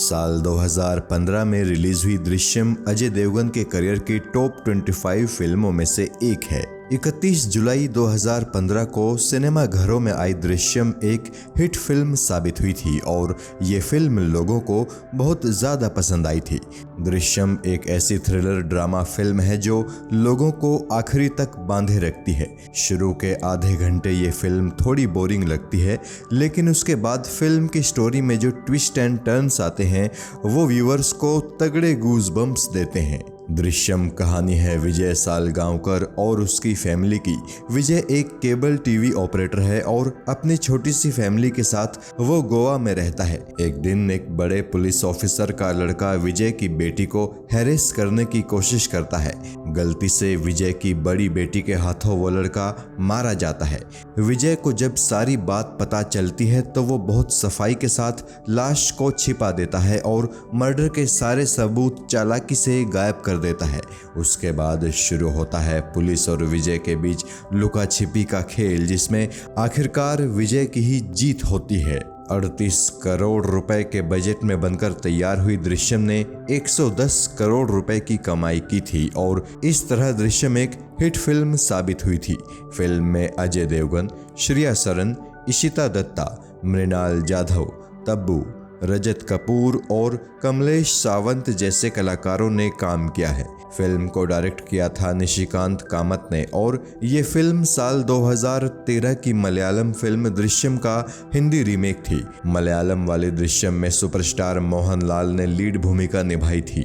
साल 2015 में रिलीज हुई दृश्यम अजय देवगन के करियर की टॉप 25 फिल्मों में से एक है। 31 जुलाई 2015 को सिनेमा घरों में आई दृश्यम एक हिट फिल्म साबित हुई थी और ये फिल्म लोगों को बहुत ज़्यादा पसंद आई थी। दृश्यम एक ऐसी थ्रिलर ड्रामा फिल्म है जो लोगों को आखिरी तक बांधे रखती है। शुरू के आधे घंटे ये फिल्म थोड़ी बोरिंग लगती है, लेकिन उसके बाद फिल्म की स्टोरी में जो ट्विस्ट एंड टर्न्स आते हैं वो व्यूअर्स को तगड़े गूज बम्प्स देते हैं। दृश्यम कहानी है विजय सालगांवकर और उसकी फैमिली की। विजय एक केबल टीवी ऑपरेटर है और अपनी छोटी सी फैमिली के साथ वो गोवा में रहता है। एक दिन एक बड़े पुलिस ऑफिसर का लड़का विजय की बेटी को हैरेस करने की कोशिश करता है। गलती से विजय की बड़ी बेटी के हाथों वो लड़का मारा जाता है। विजय को जब सारी बात पता चलती है तो वो बहुत सफाई के साथ लाश को छिपा देता है और मर्डर के सारे सबूत चालाकी से गायब कर देता है। उसके बाद शुरू होता है पुलिस और विजय के बीच लुका छिपी का खेल, जिसमें आखिरकार विजय की ही जीत होती है। 38 करोड़ रुपए के बजट में बनकर तैयार हुई दृश्यम ने 110 करोड़ रुपए की कमाई की थी और इस तरह दृश्यम एक हिट फिल्म साबित हुई थी। फिल्म में अजय देवगन, श्रेया सरन, इशिता दत्ता, मृणाल जाधव, तब्बू, रजत कपूर और कमलेश सावंत जैसे कलाकारों ने काम किया है। फिल्म को डायरेक्ट किया था निशिकांत कामत ने और ये फिल्म साल 2013 की मलयालम फिल्म दृश्यम का हिंदी रीमेक थी। मलयालम वाले दृश्यम में सुपरस्टार मोहनलाल ने लीड भूमिका निभाई थी।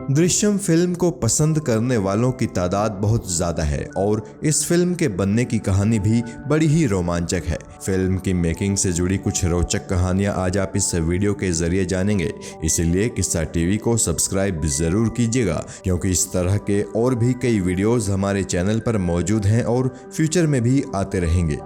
दृश्यम फिल्म को पसंद करने वालों की तादाद बहुत ज़्यादा है और इस फिल्म के बनने की कहानी भी बड़ी ही रोमांचक है। फिल्म की मेकिंग से जुड़ी कुछ रोचक कहानियां आज आप इस वीडियो के जरिए जानेंगे, इसीलिए किस्सा टीवी को सब्सक्राइब जरूर कीजिएगा, क्योंकि इस तरह के और भी कई वीडियोस हमारे चैनल पर मौजूद हैं और फ्यूचर में भी आते रहेंगे।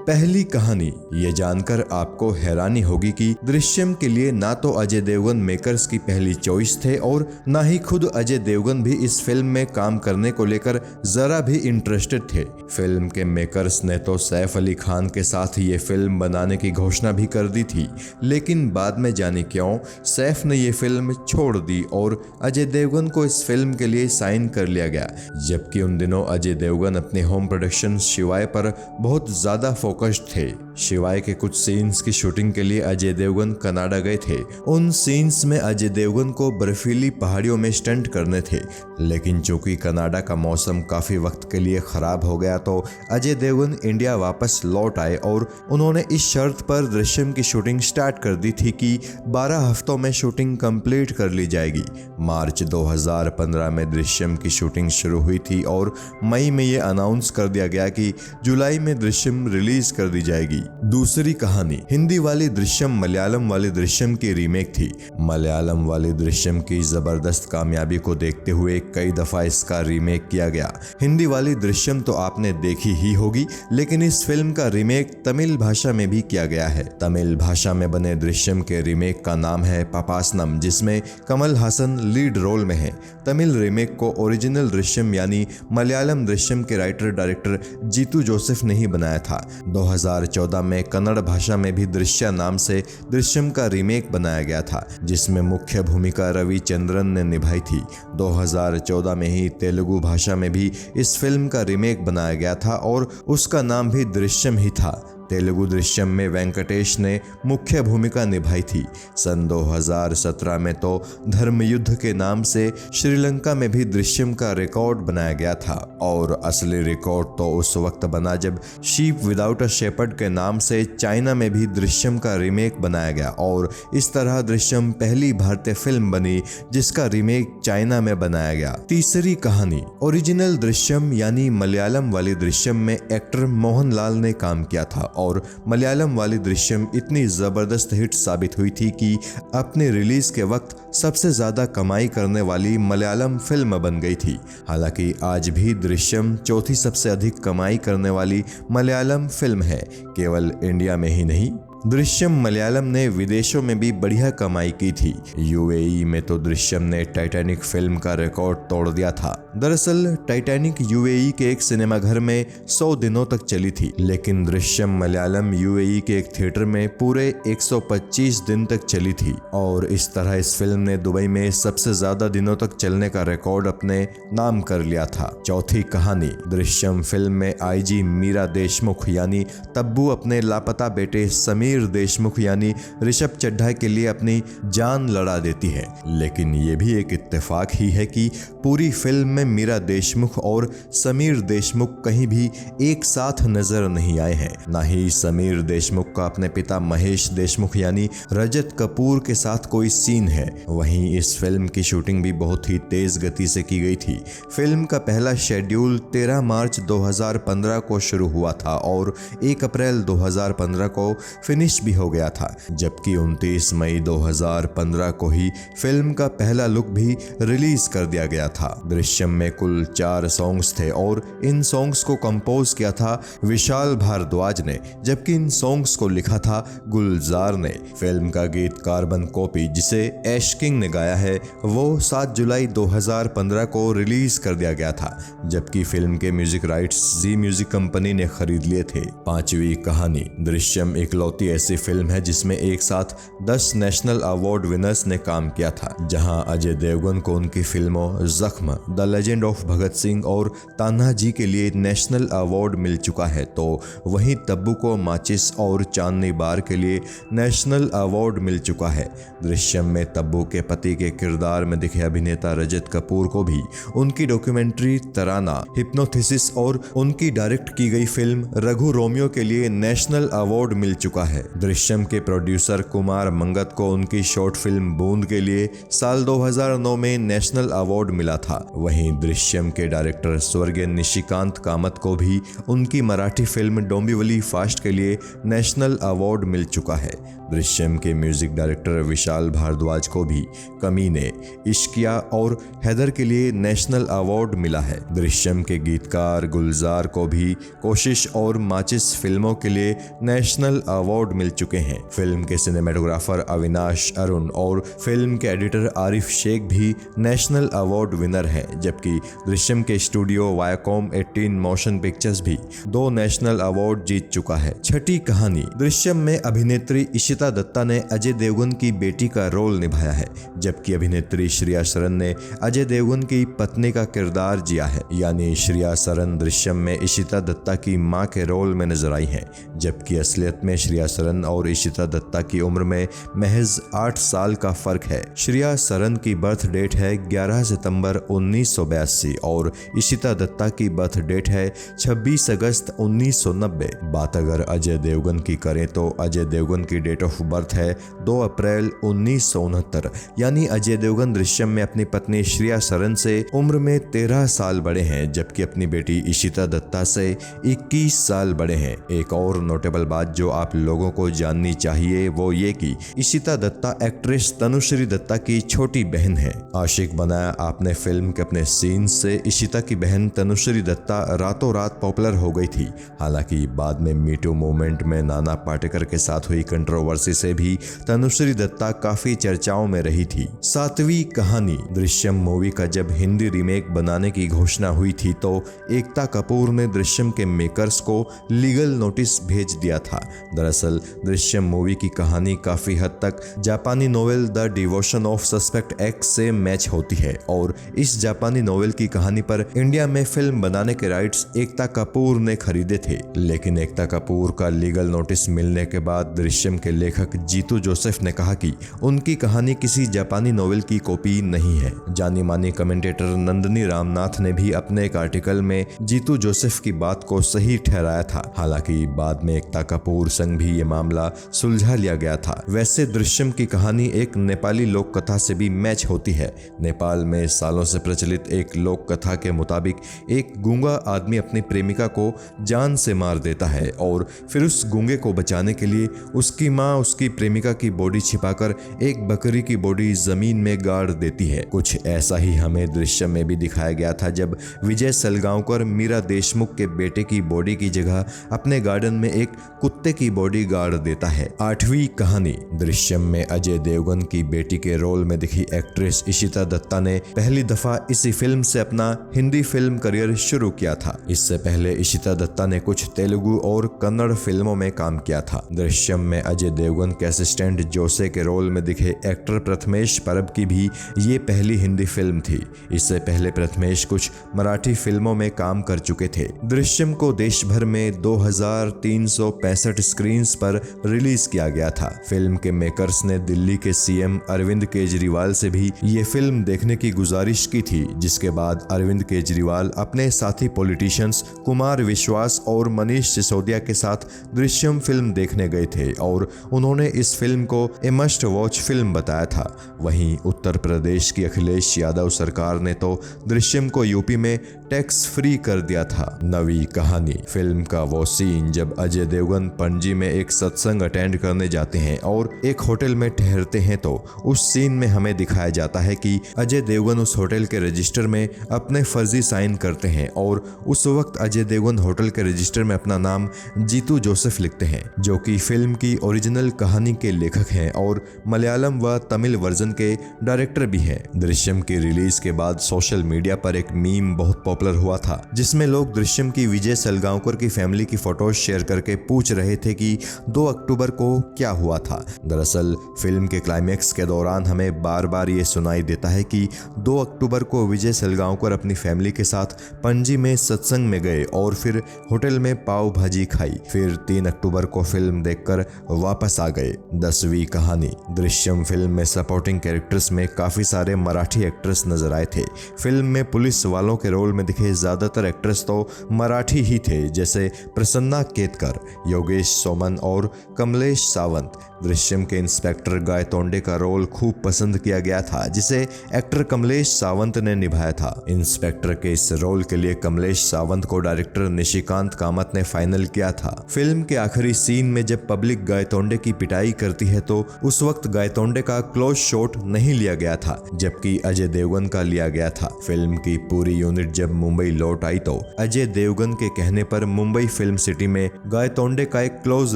पहली कहानी, ये जानकर आपको हैरानी होगी कि दृश्यम के लिए ना तो अजय देवगन मेकर्स की पहली चॉइस थे और ना ही खुद अजय देवगन भी इस फिल्म में काम करने को लेकर जरा भी इंटरेस्टेड थे। फिल्म के मेकर्स ने तो सैफ अली खान के साथ ये फिल्म बनाने की घोषणा भी कर दी थी, लेकिन बाद में जाने क्यों सैफ ने ये फिल्म छोड़ दी और अजय देवगन को इस फिल्म के लिए साइन कर लिया गया। जबकि उन दिनों अजय देवगन अपने होम प्रोडक्शन शिवाय पर बहुत ज्यादा फोकस्ड थे। शिवाय के कुछ सीन्स की शूटिंग के लिए अजय देवगन कनाडा गए थे। उन सीन्स में अजय देवगन को बर्फीली पहाड़ियों में स्टंट करने थे, लेकिन चूंकि कनाडा का मौसम काफी वक्त के लिए खराब हो गया तो अजय देवगन इंडिया वापस लौट आए और उन्होंने इस शर्त पर दृश्यम की शूटिंग स्टार्ट कर दी थी कि 12 हफ्तों में शूटिंग कंप्लीट कर ली जाएगी। मार्च 2015 में दृश्यम की शूटिंग शुरू हुई थी और मई में ये अनाउंस कर दिया गया कि जुलाई में दृश्यम रिलीज कर दी जाएगी। दूसरी कहानी, हिंदी वाली दृश्यम मलयालम वाली दृश्यम की रीमेक थी। मलयालम वाली दृश्यम की जबरदस्त कामयाबी को देखते हुए कई दफा इसका रीमेक किया गया। हिंदी वाली दृश्यम तो आपने देखी ही होगी, लेकिन इस फिल्म का रीमेक तमिल भाषा में भी किया गया है। तमिल भाषा में बने दृश्यम के रीमेक का नाम है पापासनम, जिसमें कमल हासन लीड रोल में है। तमिल रीमेक को ओरिजिनल दृश्यम यानी मलयालम दृश्यम के राइटर डायरेक्टर जीतू जोसेफ ने ही बनाया था। 2014 में कन्नड़ भाषा में भी दृश्य नाम से दृश्यम का रीमेक बनाया गया था, जिसमें मुख्य भूमिका रविचंद्रन ने निभाई थी। 2014 में ही तेलुगु भाषा में भी इस फिल्म का रीमेक बनाया गया था और उसका नाम भी दृश्यम ही था। तेलुगु दृश्यम में वेंकटेश ने मुख्य भूमिका निभाई थी। सन 2017 में तो धर्मयुद्ध के नाम से श्रीलंका में भी दृश्यम का रिकॉर्ड बनाया गया था और असली रिकॉर्ड तो उस वक्त बना जब शीप विदाउट अ शेपर्ड के नाम से चाइना में भी दृश्यम का रीमेक बनाया गया और इस तरह दृश्यम पहली भारतीय फिल्म बनी जिसका रीमेक चाइना में बनाया गया। तीसरी कहानी, ओरिजिनल दृश्यम यानी मलयालम वाली दृश्यम में एक्टर मोहनलाल ने काम किया था और मलयालम वाली दृश्यम इतनी जबरदस्त हिट साबित हुई थी कि अपने रिलीज के वक्त सबसे ज्यादा कमाई करने वाली मलयालम फिल्म बन गई थी। हालांकि आज भी दृश्यम चौथी सबसे अधिक कमाई करने वाली मलयालम फिल्म है, केवल इंडिया में ही नहीं दृश्यम मलयालम ने विदेशों में भी बढ़िया कमाई की थी। यूएई में तो दृश्यम ने टाइटैनिक फिल्म का रिकॉर्ड तोड़ दिया था। दरअसल टाइटैनिक यूएई के एक सिनेमाघर में 100 दिनों तक चली थी, लेकिन दृश्यम मलयालम यूएई के एक थिएटर में पूरे 125 दिन तक चली थी और इस तरह इस फिल्म ने दुबई में सबसे ज्यादा दिनों तक चलने का रिकॉर्ड अपने नाम कर लिया था। चौथी कहानी, दृश्यम फिल्म में आईजी मीरा देशमुख यानी तब्बू अपने लापता बेटे समीर देशमुख यानी ऋषभ चड्ढा के लिए अपनी जान लड़ा देती है, लेकिन ये भी एक इत्तेफाक ही है कि पूरी फिल्म में मीरा देशमुख और समीर देशमुख कहीं भी एक साथ नजर नहीं आए हैं। ना ही समीर देशमुख का अपने पिता महेश देशमुख यानी रजत कपूर के साथ कोई सीन है। वहीं इस फिल्म की शूटिंग भी बहुत ही तेज गति से की गई थी। फिल्म का पहला शेड्यूल 13 मार्च 2015 को शुरू हुआ था और 1 अप्रैल 2015 को फिनिश भी हो गया था, जबकि 29 मई 2015 को ही फिल्म का पहला लुक भी रिलीज कर दिया गया था। दृश्यम में कुल 4 सॉन्ग्स थे और इन सॉन्ग्स को कंपोज किया था विशाल भारद्वाज ने, जबकि इन सॉन्ग्स को लिखा था गुलजार ने। फिल्म का गीत कार्बन कॉपी जिसे ऐश किंग ने गाया है वो 7 जुलाई 2015 को रिलीज कर दिया गया था, जबकि फिल्म के म्यूजिक राइट्स जी म्यूजिक कंपनी ने खरीद लिए थे। पांचवी कहानी, दृश्यम इकलौती ऐसी फिल्म है जिसमें एक साथ 10 नेशनल अवार्ड विनर्स ने काम किया था, जहां अजय देवगन को उनकी फिल्मों जख्म, the legend of Bhagat Singh और तान्हा जी के लिए नेशनल अवार्ड मिल चुका है, तो वहीं तब्बू को माचिस और चांदनी बार के लिए नेशनल अवार्ड मिल चुका है। दृश्यम में तब्बू के पति के किरदार में दिखे अभिनेता रजत कपूर को भी उनकी डॉक्यूमेंट्री तराना, हिप्नोथिसिस और उनकी डायरेक्ट की गई फिल्म रघु रोमियो के लिए नेशनल अवार्ड मिल चुका है। दृश्यम के प्रोड्यूसर कुमार मंगत को उनकी शॉर्ट फिल्म बूंद के लिए साल 2009 में नेशनल अवार्ड मिला था। वहीं दृश्यम के डायरेक्टर स्वर्गीय निशिकांत कामत को भी उनकी मराठी फिल्म डोंबिवली फास्ट के लिए नेशनल अवार्ड मिल चुका है। दृश्यम के म्यूजिक डायरेक्टर विशाल भारद्वाज को भी कमीने, इश्किया और हैदर के लिए नेशनल अवार्ड मिला है। दृश्यम के गीतकार गुलजार को भी कोशिश और माचिस फिल्मों के लिए नेशनल अवार्ड मिल चुके हैं। फिल्म के सिनेमेटोग्राफर अविनाश अरुण और फिल्म के एडिटर आरिफ शेख भी नेशनल अवार्ड विनर हैं, जबकि दृश्यम के स्टूडियो वायाकॉम 18 मोशन पिक्चर्स भी 2 नेशनल अवार्ड जीत चुका है। छठी कहानी, दृश्यम में अभिनेत्री इशिता दत्ता ने अजय देवगन की बेटी का रोल निभाया है, जबकि अभिनेत्री श्रेया सरन ने अजय देवगन की पत्नी का किरदार जिया है। यानी श्रेया सरन दृश्यम में इशिता दत्ता की मां के रोल में नजर आई हैं, जबकि असलियत में श्रेया सरन और इशिता दत्ता की उम्र में महज 8 साल का फर्क है। श्रेया सरन की बर्थ डेट है 11 सितंबर 1982 और इशिता दत्ता की बर्थ डेट है 26 अगस्त 1990। बात अगर अजय देवगन की करें तो अजय देवगन की डेट ऑफ बर्थ है 2 अप्रैल 1969। यानी अजय देवगन दृश्यम में अपनी पत्नी श्रेया सरन से उम्र में 13 साल बड़े हैं, जबकि अपनी बेटी इशिता दत्ता से 21 साल बड़े हैं। एक और नोटेबल बात जो आप लोगों को जाननी चाहिए वो ये कि इशिता दत्ता एक्ट्रेस तनुश्री दत्ता की छोटी बहन है। आशिक बनाया आपने फिल्म के अपने सीन से इशिता की बहन तनुश्री दत्ता रातों रात पॉपुलर हो गई थी। हालांकि बाद में मीटू मूवमेंट में नाना पाटेकर के साथ हुई कंट्रोवर्सी से भी तनुश्री दत्ता काफी चर्चाओं में रही थी। 7वीं कहानी, दृश्यम मूवी का जब हिंदी रीमेक बनाने की घोषणा हुई थी तो एकता कपूर ने दृश्यम के मेकर्स को लीगल नोटिस भेज दिया था। दरअसल दृश्यम मूवी की कहानी काफी हद तक जापानी novel the devotion of suspect x से मैच होती है और इस जापानी नोवेल की कहानी पर इंडिया में फिल्म बनाने के राइट्स एकता कपूर ने खरीदे थे, लेकिन एकता कपूर का लीगल नोटिस मिलने के बाद दृश्यम के लेखक जीतू जोसेफ ने कहा कि उनकी कहानी किसी जापानी नोवेल की कॉपी नहीं है। जानी मानी कमेंटेटर नंदनी रामनाथ ने भी अपने एक आर्टिकल में जीतू जोसेफ की बात को सही ठहराया था। हालांकि बाद में एकता कपूर संग भी ये मामला सुलझा लिया गया था। वैसे दृश्यम की कहानी एक नेपाली लोक कथा से भी मैच होती है। नेपाल में सालों से प्रचलित एक लोक कथा के मुताबिक एक गूंगा आदमी अपनी प्रेमिका को जान से मार देता है और फिर उस गूंगे को बचाने के लिए उसकी माँ उसकी प्रेमिका की बॉडी छिपाकर एक बकरी की बॉडी जमीन में गाड़ देती है। कुछ ऐसा ही हमें दृश्यम में भी दिखाया गया था जब विजय सलगांवकर मीरा देशमुख के बेटे की बॉडी की जगह अपने गार्डन में एक कुत्ते की बॉडी बिगाड़ देता है। 8वीं कहानी। दृश्यम में अजय देवगन की बेटी के रोल में दिखी एक्ट्रेस इशिता दत्ता ने पहली दफा इसी फिल्म से अपना हिंदी फिल्म करियर शुरू किया था। इससे पहले इशिता दत्ता ने कुछ तेलुगु और कन्नड़ फिल्मों में काम किया था। दृश्यम में अजय देवगन के असिस्टेंट जोसे के रोल में दिखे एक्टर प्रथमेश परब की भी ये पहली हिंदी फिल्म थी। इससे पहले प्रथमेश कुछ मराठी फिल्मों में काम कर चुके थे। दृश्यम को देश भर में 2365 स्क्रीन्स पर रिलीज किया गया था। फिल्म के मेकर्स ने दिल्ली के सीएम अरविंद केजरीवाल से भी ये फिल्म देखने की गुजारिश की थी, जिसके बाद अरविंद केजरीवाल अपने साथी पॉलिटिशियंस कुमार विश्वास और मनीष सिसोदिया के साथ दृश्यम फिल्म देखने गए थे और उन्होंने इस फिल्म को ए मस्ट वॉच फिल्म बताया था। वहीं उत्तर प्रदेश की अखिलेश यादव सरकार ने तो दृश्यम को यूपी में टैक्स फ्री कर दिया था। 9वीं कहानी। फिल्म का वो सीन जब अजय देवगन पणजी में एक सत्संग अटेंड करने जाते हैं और एक होटल में ठहरते हैं, तो उस सीन में हमें दिखाया जाता है कि अजय देवगन उस होटल के रजिस्टर में अपने फर्जी साइन करते हैं और उस वक्त अजय देवगन होटल के रजिस्टर में अपना नाम जीतू जोसेफ लिखते हैं, जो कि फिल्म की ओरिजिनल कहानी के लेखक हैं और मलयालम व तमिल वर्जन के डायरेक्टर भी हैं। दृश्यम की रिलीज के बाद सोशल मीडिया पर एक मीम बहुत पॉपुलर हुआ था, जिसमें लोग दृश्यम की विजय सलगांवकर की फैमिली की फोटोज शेयर करके पूछ रहे थे कि 2 अक्टूबर को क्या हुआ था। दरअसल फिल्म के क्लाइमैक्स के दौरान हमें बार बार ये सुनाई देता है कि 2 अक्टूबर को विजय सलगांवकर अपनी फैमिली के साथ पणजी में सत्संग में गए और फिर होटल में पाव भाजी खाई, फिर 3 अक्टूबर को फिल्म देखकर वापस आ गए। 10वीं कहानी। दृश्यम फिल्म में सपोर्टिंग कैरेक्टर्स में काफी सारे मराठी एक्ट्रेस नजर आए थे। फिल्म में पुलिस वालों के रोल में दिखे ज्यादातर एक्ट्रेस तो मराठी ही थे, जैसे प्रसन्ना केतकर, योगेश सोमन और कमलेश सावंत। दृश्यम के इंस्पेक्टर गायतोंडे का रोल खूब पसंद किया गया था, जिसे एक्टर कमलेश सावंत ने निभाया था। इंस्पेक्टर के इस रोल के लिए कमलेश सावंत को डायरेक्टर निशिकांत कामत ने फाइनल किया था। फिल्म के आखिरी सीन में जब पब्लिक गायतोंडे की पिटाई करती है तो उस वक्त गायतोंडे का क्लोज शॉट नहीं लिया गया था, जबकि अजय देवगन का लिया गया था। फिल्म की पूरी यूनिट जब मुंबई लौट आई तो अजय देवगन के कहने पर मुंबई फिल्म सिटी में गायतोंडे का एक क्लोज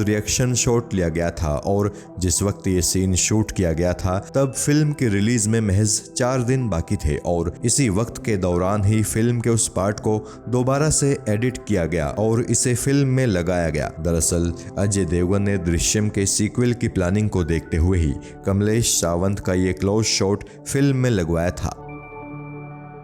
रिएक्शन शॉट लिया गया था और जिस वक्त ये सीन शूट किया गया था तब फिल्म की रिलीज में महज 4 दिन बाकी थे और इसी वक्त के दौरान ही फिल्म के उस पार्ट को दोबारा से एडिट किया गया और इसे फिल्म में लगाया गया। दरअसल अजय देवगन ने दृश्यम के सीक्वल की प्लानिंग को देखते हुए ही कमलेश सावंत का ये क्लोज शॉट फिल्म में लगवाया था।